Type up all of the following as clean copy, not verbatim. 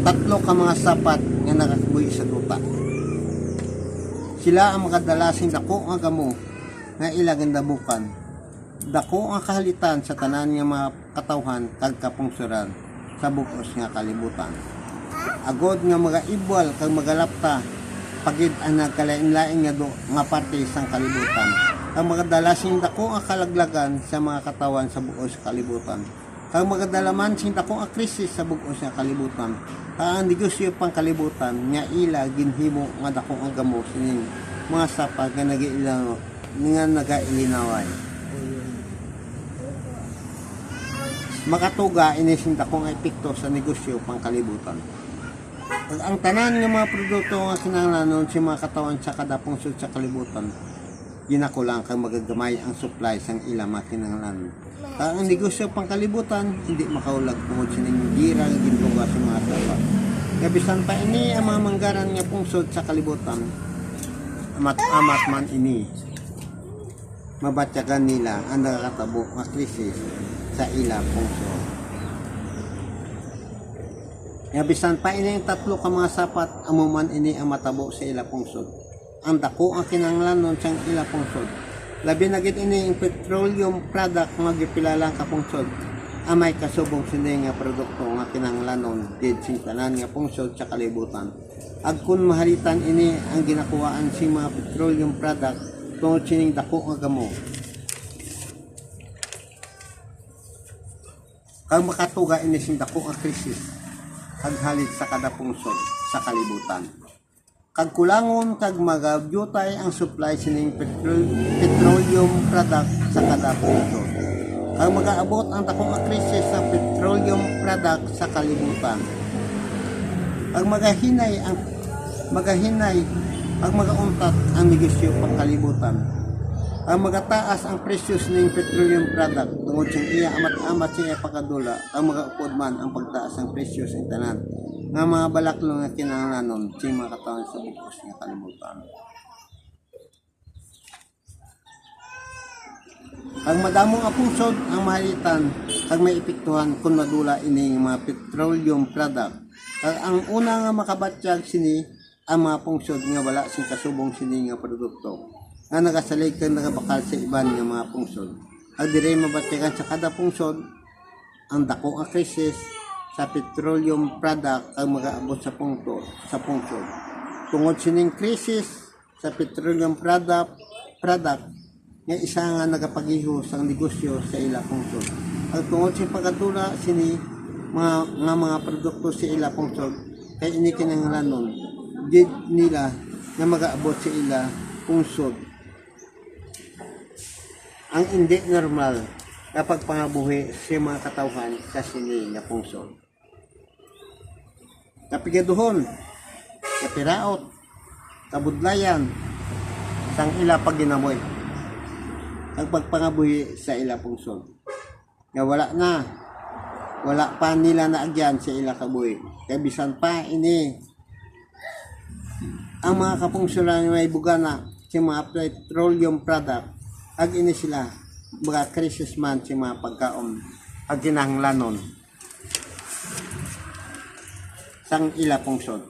tatlo ka mga sapat nga nakakuy sa duta. Sila ang makadalasing dako nga gamo nga ilagan dabukan. Dako ang kahalitan sa tanan nga mga katawhan kag kapungsuran sa bukos nga kalibutan. Agod nga mga ibwal kag magalapta pagid ang nagkalain-lain nga parte sang kalibutan. Ang magadalasing dako ang kalaglagan sa mga katawan sa bukos kalibutan. Ang magadalaman sing dako ang krisis sa bukos nga kalibutan. Ang negosyo pang kalibutan nga ila ginhimo nga dako ang gamo sining mga sapa nga nagailinaway. Makatuga ini sing dako nga epekto sa negosyo pang kalibutan. Ang tanan ng mga produkto nga kinahanglanon si mga katawan sa kadapong sud sa kalibutan ginakulang kang magagamay ang supply sang ila makinahanglanon. Ang negosyo pang kalibutan hindi makaulag tungod sining gira nga ginduga sa mga sapa. Gabisan pa ini ang mga manggaran nga pungsod sa kalibutan. Amat man ini mabatyagan nila ang nakakatabo nga krisis sa ila pungsod. Gabisan pa ini ang tatlo ka mga sapat amuman ini ang matabo sa ila pungsod. Ang dako ang kinahanglanon sang ila pungsod. Labi na gid ini ang petroleum product nga gipilalang kapungsod. Amay kasubong sini nga produkto nga kinahanglanon did sing tanan nga pungsod sa kalibutan. Agkun mahalitan ini ang ginakuwaan sing mga petroleum product tungod sining dako nga gamo. Kang makatuga ini sing dako nga krisis haghalit sa kada pungsod sa kalibutan. Kag kulangon kag magabyutay ang supply sining petroleum product sa kada pungsod. Kag magaabot ang dakong krisis sa petroleum product sa kalibutan. Kag magahinay ang magauntat ang negosyo pang kalibutan. Ang magataas ang presyo sining petroleum product tungod sing iya amat-amat siya pagkadula ang magaupod man ang pagtaas ang presyo sa tanan nga mga balaklo nga kinahanglanon sing mga katawan sa bukos nga kalibutan. Ang madamong apungsod ang mahalitan kag may epektuhan kung madula ini mga petroleum product. Kag ang una nga makabatyag sini ang mga pungsod nga wala sing kasubong sini nga produkto nga nagasalig kag nagabakal sa iban nga mga pungsod. Ang dire mabatyagan sa kada pungsod ang dako nga krisis sa petroleum product ang mag-aabot sa pungsod. Tungod sining krisis sa petroleum product nga isa nga nagapagiho sa negosyo sa ila pungsod. Ang tungod sa pagkadula sini mga produkto sa ila pungsod kay ini kinahanglanon gid nila nga mag-aabot sa ila pungsod. Ang hindi normal kapag pangabuhi sa mga katawhan sa sini nga pungsod. Kapigaduhon, kapiraot, kabudlayan, sang ila paginamoy. Ang pagpangabuhi sa ila pungsod. Nga wala pa nila naagyan sa ila kabuhi. Kaya bisan pa ini, ang mga kapungsuran may bugana sa mga petroleum product, ag ini sila, mga krisis man sa mga pagkaon, ag kinahanglanon sang ila pungsod.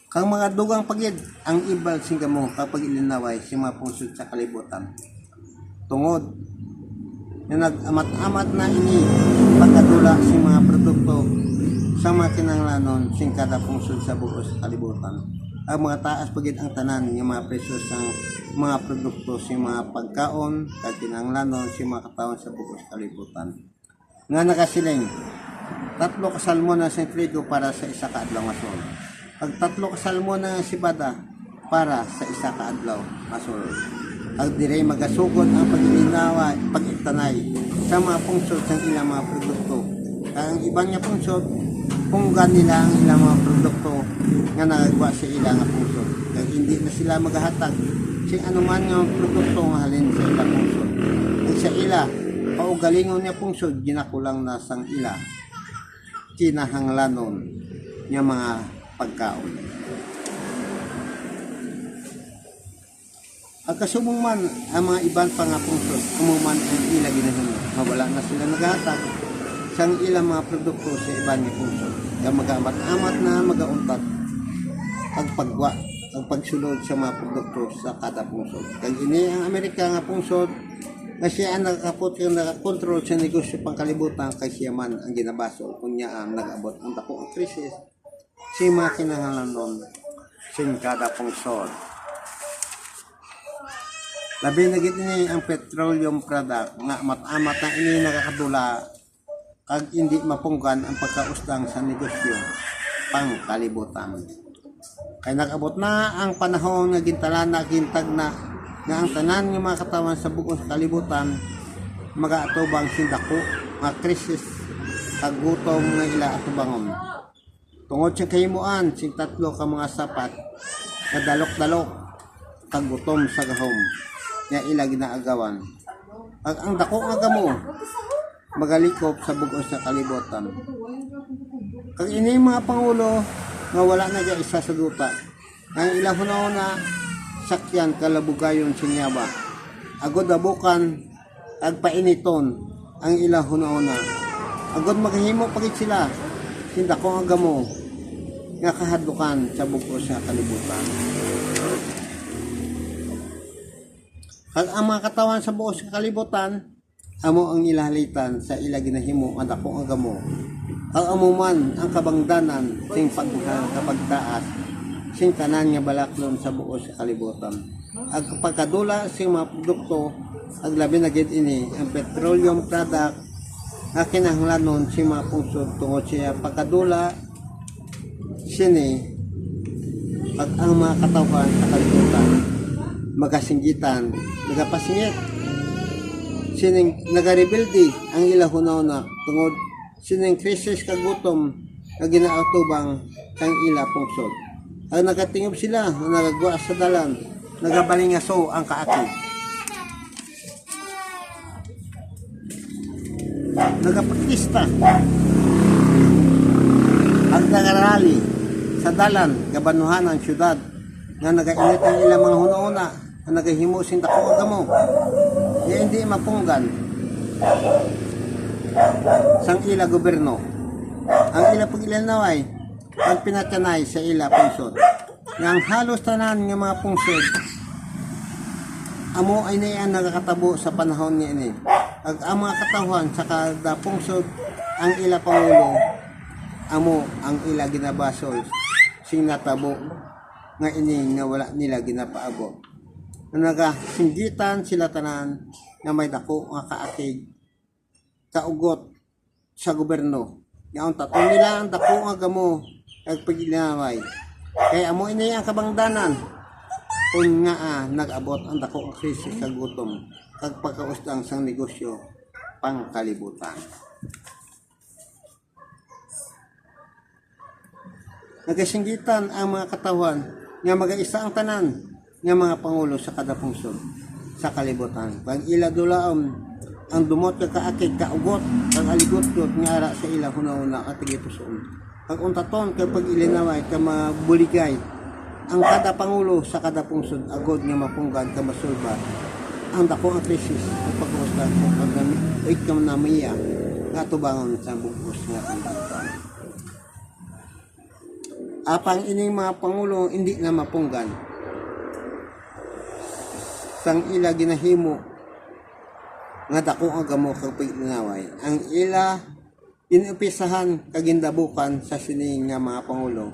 Kang mga dugang pagid ang ibal sing gamo kapag ilinaway si mga pungsod sa kalibutan. Tungod na nag-amat-amat na ini pagkadula si mga produkto sa mga kinahanglanon sing kada pungsod sa bukos sa kalibutan. Ang mga taas pagid ang tanan ng mga presyo sang mga produkto si mga pagkaon kag kinahanglanon si mga katawan sa bukos sa kalibutan. Nga nakasiling, 3 ka salmon na sa trigo para sa isa ka adlaw nga sol. Pag 3 ka salmon na sibada para sa isa ka adlaw nga sol. Ang dire magasugod ang pag-ilinawa, pag-itanay sa mga pungsod sa ilang mga produkto. Ang ibang nga pungsod, punggan nila ang ilang mga produkto nga nagagawa sa ilang nga pungsod. Kaya hindi na sila maghahatag sa anuman nga produkto nga halin sa ilang pungsod. Ang sa ila, paugalingon niya pungsod, ginakulang na sang ila kinahanglanon niya mga pagkaon. Ang kasubong man ang mga iban pa nga pungsod, kumuman ang ila ginahimo, mawala na sila naghatag sang ilang mga produkto sa iban nga pungsod. Kaya mag-amat-amat na mag-auntat ang pagsulod sa mga produkto sa kada pungsod. Kaya ini ang Amerika nga pungsod nga siya ang nakakontrol sa negosyo pangkalibutan kay siya man ang ginabasol kung niya ang nag-abot ang dako ang krisis si mga kinahanglan nun sin kada pungsod. Labi na gid ini ang petroleum product nga amat-amat na ini nakakadula kag hindi mapunggan ang pagkaustang sa negosyo pangkalibutan. Kay nag-abot na ang panahon nga gintalana gintag na nga ang tanan nga mga katawan sa buong kalibutan magaatubang sindako nga krisis kag gutom nga ila atubangon. Tungod sa kahimuan sing tatlo ka mga sapat nga dalok-dalok kag gutom sa gahom nga ila ginaagawan. Kag ang dako nga gamo magalikop sa bugos sa kalibutan. Kag ini mga pangulo nga wala na dya isa sa duta. Ang ilang hunahuna sakyan kalabugayon sinyaba. Agod abukan agpainiton ang ilang hunahuna. Agod maghimo pagit sila sinda ko ang gamo nga kahadlukan sa bugos sa kalibutan. Kag ang mga katawan sa buos sa kalibutan amo ang ilahalitan sa ila ginahimo nga dako ang gamo. Ang amuman ang kabangdanan sing pagtaas sing tanan nga balaklon sa buos sa kalibutan. Ang pagkadula sing mga produkto ag labi na gid ini ang petroleum product nga kinahanglanon si mga pungsod tungod siya pagkadula sini pag ang mga katawan sa kalibutan magasinggitan nagapasingit sining nagarebuildi ang ilahunaw na tungod sining krisis kagutom na ginaatubang kang ila pungsod. Ang nagatingob sila, nagagwa sa dalan, nagabalingaso ang kaakit. Nagapakista ang nagarali sa dalan, gabanuhan ang syudad na nagainit ang ilang mga hununa na nagahimo sin dako agamo. Nga hindi mapunggan sang ila gobyerno ang ila pagilanaway ang pinatyanay sa ila pungsod nga ang halos tanan nga mga pungsod amo ay naiyan nagakatabo sa panahon niya ini ang mga katawan sa kada pungsod ang ila pangulo amo ang ila ginabasol sing natabo nga ini nga wala nila ginapaabot na nagasinggitan sila tanan nga may dako nga kaakig kaugot sa gobyerno. Nga tatong nila ang dako nga gamo ag pagilamay. Kaya amo ini ang kabangdanan kung nga nag-abot ang dako nga krisis sa gutom kag pagkaustang sang negosyo pangkalibutan. Nagasinggitan ang mga katawan nga magaisa ang tanan nga mga pangulo sa kada pungsod sa kalibutan. Pag ila dulaom ang dumot ka kaakig kaugot kag aligot-got nga ara sa ila hunahuna at tigipuson. Pag untaton kay pag ilinaway ka mabuligay ang kada pangulo sa kada pungsod agod nga mapunggan ka masulba ang dako ang krisis at pagkusta sa paggamit ka namiya nga tubangon sa bugos nga kalibutan. Apang ining mga pangulo hindi na mapunggan sang ila ginahimo nga dako ang gamo kag paglinaway ang ila inupisahan kagindabukan sa sining nga mga pangulo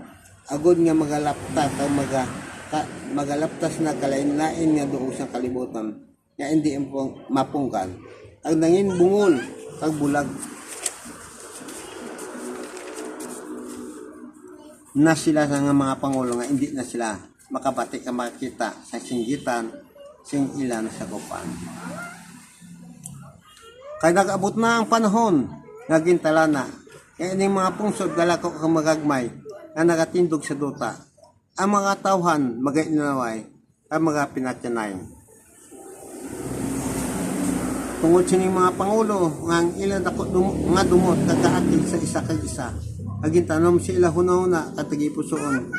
agod nga magalaptas kag magalaptas na kalain-lain nga duo sa kalibutan nga hindi mapunggan ang nangin bungol kag bulag na sila sa nga mga pangulo nga hindi na sila makabati ka makita sa singgitan sing ilan sa kupan. Kaya nag-abot na ang panahon nga gintalana kaya ining mga pungsod galako kang magagmay nga nagatindog sa duta ang mga tawhan magainaway ang mga pinatyanay. Tungod sining mga pangulo nga ang ilan dako nga dumot kagaagil sa isa kag isa aging tanom sila hunahuna katigipusoon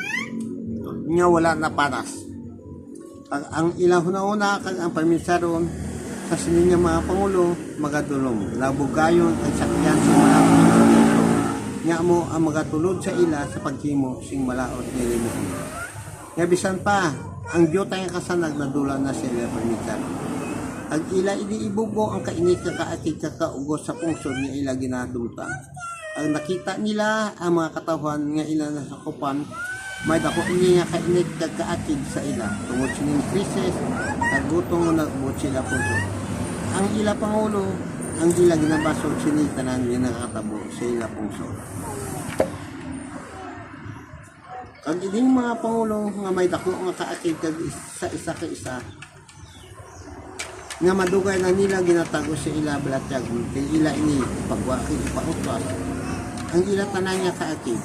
nga wala na paras ang ilang hunahuna kag ang paminsaron Kasi niya mga pangulo, magadulong. Labog gayon ang sakyan sa malapit. Nga mo ang magatulod sa ila sa paghimo sing malaot nilimuon. Nga bisan pa, ang Diyo tayong kasanag na dula na sila permitan. Ang ila iniibugo ang kainit kakaakit kakaugos sa pungsod nga ila ginadumta. Ang nakita nila ang mga katawan nga ila nasakupan, may dako ini nga kainit kakaakit sa ila. Tungod sining krisis, nagutong nagbut sila pungsod. Ang ila pangulo, ang ila ginabasog sinitanan nga nakatabo sa ila pungsod. Kag ining mga pangulo nga may dako nga kaakid kag isa ka isa nga madugay na nila ginatago sa ila balatyag kay ila ini pagwakid pautos ang ila tanan nga kaakid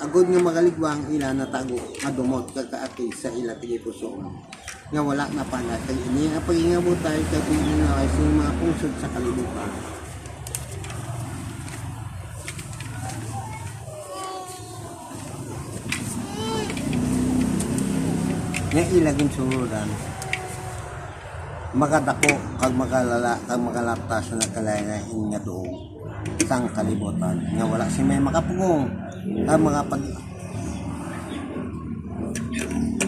agod nga magaligwang ila natago madumot kag kaakid sa ila tigay pusoon nga wala na pala kay ini ang pagingabutay kag ini nga ay mga pungsod sa kalibutan. Nga ilaging surudan magadako kag magalala kag magalaptas na kalayain nga doon sang kalibutan nga wala si may makapugong kag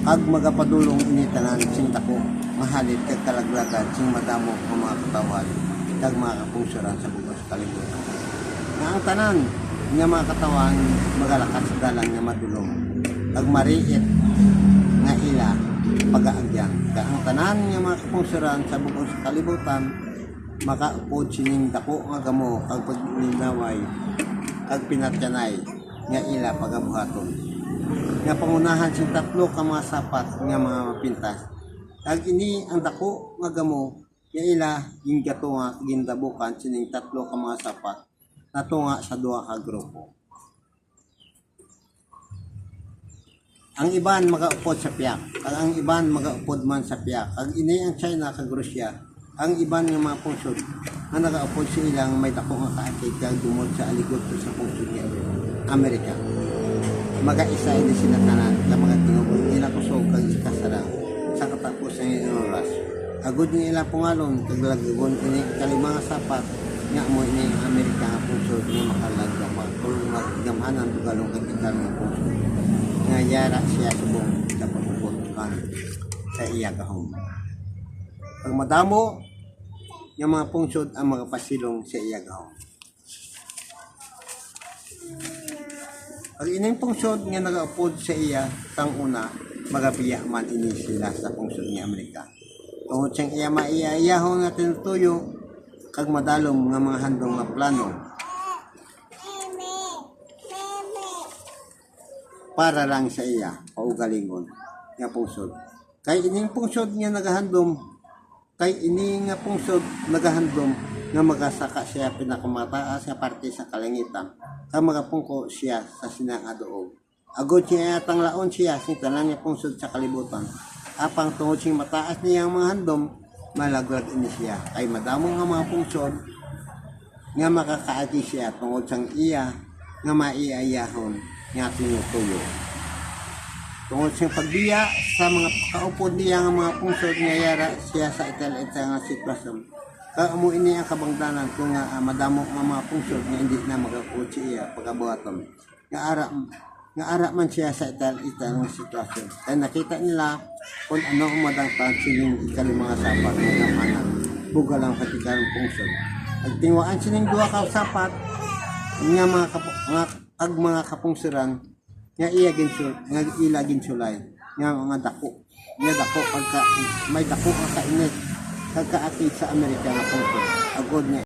kag magapadulong initanan sing dako mahalit kag kalaglagan sing madamo ang mga katawan kag mga kapungsuran sa bukas kalibutan nga ang tanan nga mga katawan magalakas sa dalan nga madulong kag mariit nga ila pag-aagyan. Ang tanan nga mga kapungsuran sa bukod sa kalibutan makaupod sining dako nga gamo kag pagninaway kag pinatyanay nga ila pagabuhaton. Nga pangunahan sing tatlo ka mga sapat nga mga mapintas. Kag ini ang dako nga gamo nga ila yung gato nga gindabukan sining tatlo ka mga sapat na tunga sa duha ka grupo. Ang iban magaupod sa piyak, ang iban magaupod man sa piyak. Ang ini ang China kag Russia, ang iban nga mga pungsod nga nagaupod sa ilang may dako nga kaakit kag dumod sa aligot sa pungsod nga Amerika. Magaisa ini sila tanan nga mga tinubod nila kusog kag ikasara sa katapos ng oras. Agud ni ila pungalon kag lagagon ini kalima nga sapat nga mo ini ang Amerika nga pungsod nga makalagda magtulong maggamhanan tugalong kag ikal nga pungsod. Nga yara siya subong sa pagpuputukan sa iya gahom. Pag madamo, yung mga pungsod ang mga pasilong sa iya gahom. Pag ining pungsod nga nagaupod sa iya, tang una, magabiya man ini sila sa pungsod ni Amerika. Tungod siyang iya maiyayaho nga tinutuyo, kag madalom nga mga handong nga plano, para lang sa iya paugalingon nga pungsod. Kay ining pungsod nga nagahandom, kay ini nga pungsod nagahandom nga magasaka siya pinakamataas nga parte sa kalangitan, kag magapungko siya sa sinangadoog. Agod siya atang laon siya sing tanan nga pungsod sa kalibutan. Apang tungod sing mataas niya ang mga handom, malaglag ini siya. Kay madamo nga mga pungsod nga makakaagi siya tungod sang iya nga maiayahon nga tinutuyo. Tungod siyang pagbiya sa mga kaupod niya nga mga pungsod nga yara siya sa ital-ita nga sitwasyon. Kaamo ini ang kabangdanan kung nga madamo nga mga pungsod nga hindi na magaupod siya pagabuhaton. Nga ara man siya sa ital-ita nga sitwasyon. Kaya nakita nila kung ano ang madangtan sining ikalimang sapat nga gamanan. Buga lang patikan pungsod. Nagtingwaan sining duha ka sapat nga mga kapungsuran nga nga ila ginsulay nga mga dako pagka may dako ka kainit kag kaakit sa Amerika nga pungsod agod nga